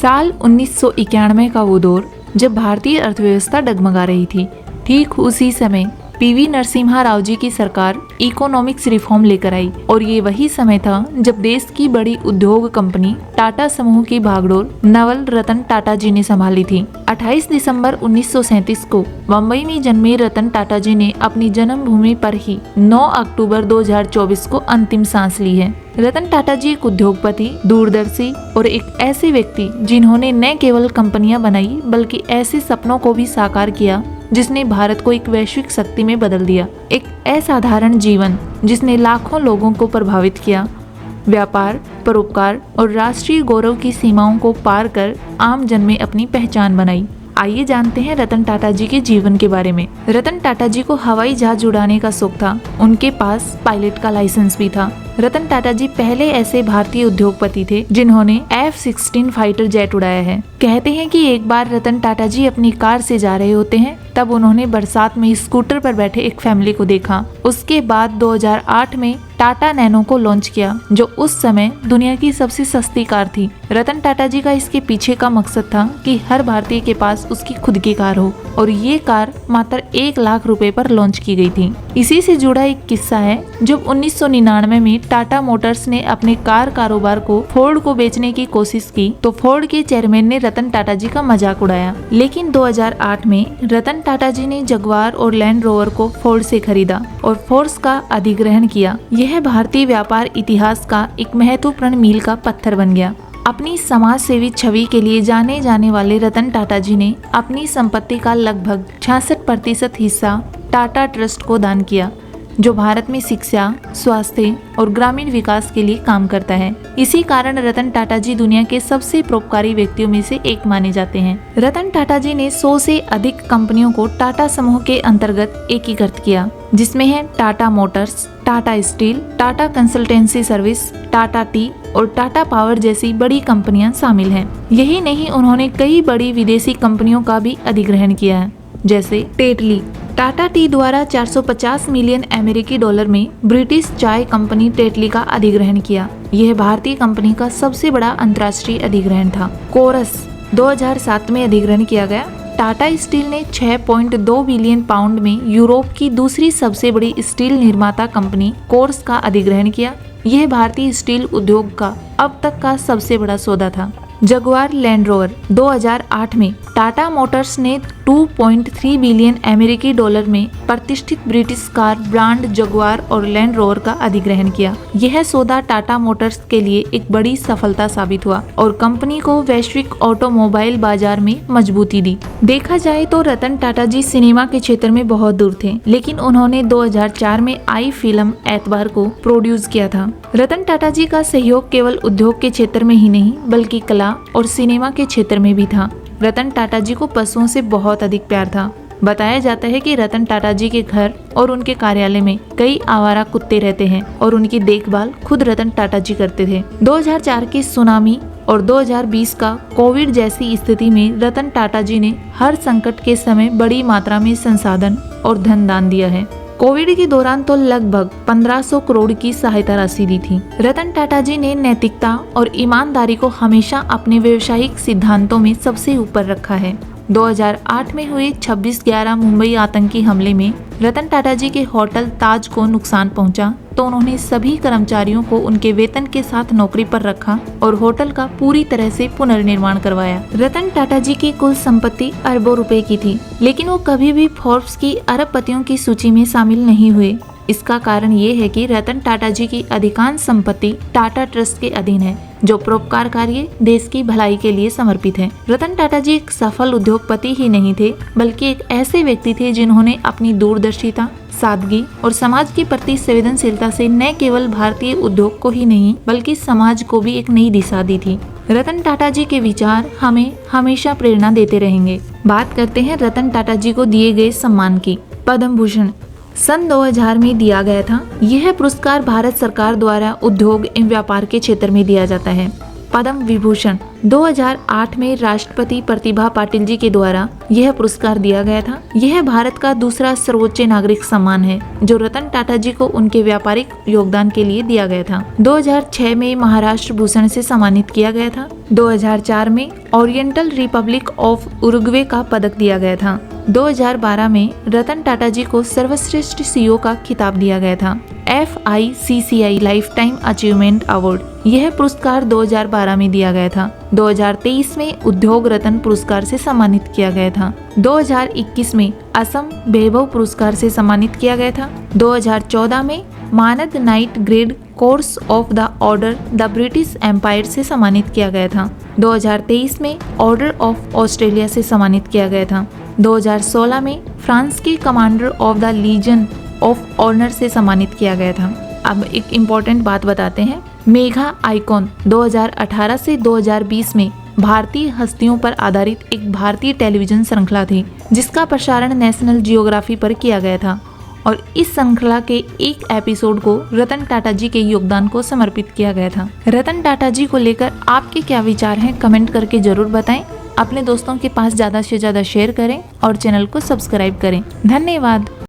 साल 1991 का वो दौर जब भारतीय अर्थव्यवस्था डगमगा रही थी। ठीक उसी समय पीवी नरसिम्हा राव जी की सरकार इकोनॉमिक्स रिफॉर्म लेकर आई और ये वही समय था जब देश की बड़ी उद्योग कंपनी टाटा समूह की भागडोर नवल रतन टाटा जी ने संभाली थी। 28 दिसंबर 1937 को मुंबई में जन्मे रतन टाटा जी ने अपनी जन्मभूमि पर ही 9 अक्टूबर 2024 को अंतिम सांस ली है। रतन टाटा जी एक उद्योगपति, दूरदर्शी और एक ऐसे व्यक्ति जिन्होंने न केवल कंपनियां बनाई बल्कि ऐसे सपनों को भी साकार किया जिसने भारत को एक वैश्विक शक्ति में बदल दिया। एक असाधारण जीवन जिसने लाखों लोगों को प्रभावित किया। व्यापार, परोपकार और राष्ट्रीय गौरव की सीमाओं को पार कर आम जन में अपनी पहचान बनाई। आइए जानते हैं रतन टाटा जी के जीवन के बारे में। रतन टाटा जी को हवाई जहाज उड़ाने का शौक था। उनके पास पायलट का लाइसेंस भी था। रतन टाटा जी पहले ऐसे भारतीय उद्योगपति थे जिन्होंने F-16 फाइटर जेट उड़ाया है। कहते हैं कि एक बार रतन टाटा जी अपनी कार से जा रहे होते हैं, तब उन्होंने बरसात में स्कूटर पर बैठे एक फैमिली को देखा। उसके बाद 2008 में टाटा नैनो को लॉन्च किया, जो उस समय दुनिया की सबसे सस्ती कार थी। रतन टाटा जी का इसके पीछे का मकसद था कि हर भारतीय के पास उसकी खुद की कार हो और ये कार मात्र 1 लाख रुपए पर लॉन्च की गई थी। इसी से जुड़ा एक किस्सा है। जब 1999 में टाटा मोटर्स ने अपने कार कारोबार को फोर्ड को बेचने की कोशिश की तो फोर्ड के चेयरमैन ने रतन टाटा जी का मजाक उड़ाया। लेकिन 2008 में रतन टाटा जी ने जगुआर और लैंड रोवर को फोर्ड से खरीदा और फोर्स का अधिग्रहण किया। यह भारतीय व्यापार इतिहास का एक महत्वपूर्ण मील का पत्थर बन गया। अपनी समाज सेवी छवि के लिए जाने जाने वाले रतन टाटा जी ने अपनी संपत्ति का लगभग 66% हिस्सा टाटा ट्रस्ट को दान किया, जो भारत में शिक्षा, स्वास्थ्य और ग्रामीण विकास के लिए काम करता है। इसी कारण रतन टाटा जी दुनिया के सबसे परोपकारी व्यक्तियों में से एक माने जाते हैं। रतन टाटा जी ने 100 से अधिक कंपनियों को टाटा समूह के अंतर्गत एकीकृत किया, जिसमें है Tata Motors, Tata steel, Tata consultancy service, Tata T और टाटा पावर जैसी बड़ी कंपनियां शामिल हैं। यही नहीं, उन्होंने कई बड़ी विदेशी कंपनियों का भी अधिग्रहण किया है, जैसे टेटली। टाटा टी द्वारा 450 मिलियन अमेरिकी डॉलर में ब्रिटिश चाय कंपनी टेटली का अधिग्रहण किया। यह भारतीय कंपनी का सबसे बड़ा अंतर्राष्ट्रीय अधिग्रहण था। कोरस 2007 में अधिग्रहण किया गया। टाटा स्टील ने 6.2 बिलियन पाउंड में यूरोप की दूसरी सबसे बड़ी स्टील निर्माता कंपनी कोर्स का अधिग्रहण किया। यह भारतीय स्टील उद्योग का अब तक का सबसे बड़ा सौदा था। जगुआर लैंड रोवर 2008 में टाटा मोटर्स ने 2.3 बिलियन अमेरिकी डॉलर में प्रतिष्ठित ब्रिटिश कार ब्रांड जगुआर और लैंड रोवर का अधिग्रहण किया। यह सौदा टाटा मोटर्स के लिए एक बड़ी सफलता साबित हुआ और कंपनी को वैश्विक ऑटोमोबाइल बाजार में मजबूती दी। देखा जाए तो रतन टाटा जी सिनेमा के क्षेत्र में बहुत दूर थे, लेकिन उन्होंने 2004 में आई फिल्म एतबार को प्रोड्यूस किया था। रतन टाटा जी का सहयोग केवल उद्योग के क्षेत्र में ही नहीं बल्कि कला और सिनेमा के क्षेत्र में भी था। रतन टाटा जी को पशुओं से बहुत अधिक प्यार था। बताया जाता है कि रतन टाटा जी के घर और उनके कार्यालय में कई आवारा कुत्ते रहते हैं और उनकी देखभाल खुद रतन टाटा जी करते थे। 2004 की सुनामी और 2020 का कोविड जैसी स्थिति में रतन टाटा जी ने हर संकट के समय बड़ी मात्रा में संसाधन और धन दान दिया है। कोविड के दौरान तो लगभग 1500 करोड़ की सहायता राशि दी थी। रतन टाटा जी ने नैतिकता और ईमानदारी को हमेशा अपने व्यवसायिक सिद्धांतों में सबसे ऊपर रखा है। 2008 में हुए 26/11 मुंबई आतंकी हमले में रतन टाटा जी के होटल ताज को नुकसान पहुंचा, तो उन्होंने सभी कर्मचारियों को उनके वेतन के साथ नौकरी पर रखा और होटल का पूरी तरह से पुनर्निर्माण करवाया। रतन टाटा जी की कुल संपत्ति अरबों रुपए की थी, लेकिन वो कभी भी फोर्ब्स की अरबपतियों की सूची में शामिल नहीं हुए। इसका कारण ये है कि रतन टाटा जी की अधिकांश संपत्ति टाटा ट्रस्ट के अधीन है, जो परोपकार कार्य, देश की भलाई के लिए समर्पित है। रतन टाटा जी एक सफल उद्योगपति ही नहीं थे, बल्कि एक ऐसे व्यक्ति थे जिन्होंने अपनी दूरदर्शिता, सादगी और समाज के प्रति संवेदनशीलता से न केवल भारतीय उद्योग को ही नहीं बल्कि समाज को भी एक नई दिशा दी थी। रतन टाटा जी के विचार हमें हमेशा प्रेरणा देते रहेंगे। बात करते हैं रतन टाटा जी को दिए गए सम्मान की। पद्म भूषण सन 2000 में दिया गया था। यह पुरस्कार भारत सरकार द्वारा उद्योग एवं व्यापार के क्षेत्र में दिया जाता है। पद्म विभूषण 2008 में राष्ट्रपति प्रतिभा पाटिल जी के द्वारा यह पुरस्कार दिया गया था। यह भारत का दूसरा सर्वोच्च नागरिक सम्मान है जो रतन टाटा जी को उनके व्यापारिक योगदान के लिए दिया गया था। 2006 में महाराष्ट्र भूषण से सम्मानित किया गया था। 2004 में ओरिएंटल रिपब्लिक ऑफ उरुग्वे का पदक दिया गया था। 2012 में रतन टाटा जी को सर्वश्रेष्ठ सीईओ का खिताब दिया गया था। FICCI life time achievement award यह पुरस्कार 2012 में दिया गया था। 2023 में उद्योग रत्न पुरस्कार से सम्मानित किया गया था। 2021 में असम वैभव पुरस्कार से सम्मानित किया गया था। 2014 में मानद Knight Grand Cross of the Order the British Empire से सम्मानित किया गया था। 2023 में ऑर्डर ऑफ ऑस्ट्रेलिया से सम्मानित किया गया था। 2016 में फ्रांस के commander of the legion of honour से सम्मानित किया गया था। अब एक इम्पोर्टेंट बात बताते हैं। मेगा आइकॉन 2018 से 2020 में भारतीय हस्तियों पर आधारित एक भारतीय टेलीविजन श्रृंखला थी जिसका प्रसारण नेशनल जियोग्राफी पर किया गया था और इस श्रृंखला के एक एपिसोड को रतन टाटा जी के योगदान को समर्पित किया गया था। रतन टाटा जी को लेकर आपके क्या विचार हैं कमेंट करके जरूर बताएं। अपने दोस्तों के पास ज़्यादा से ज़्यादा शेयर करें और चैनल को सब्सक्राइब करें। धन्यवाद।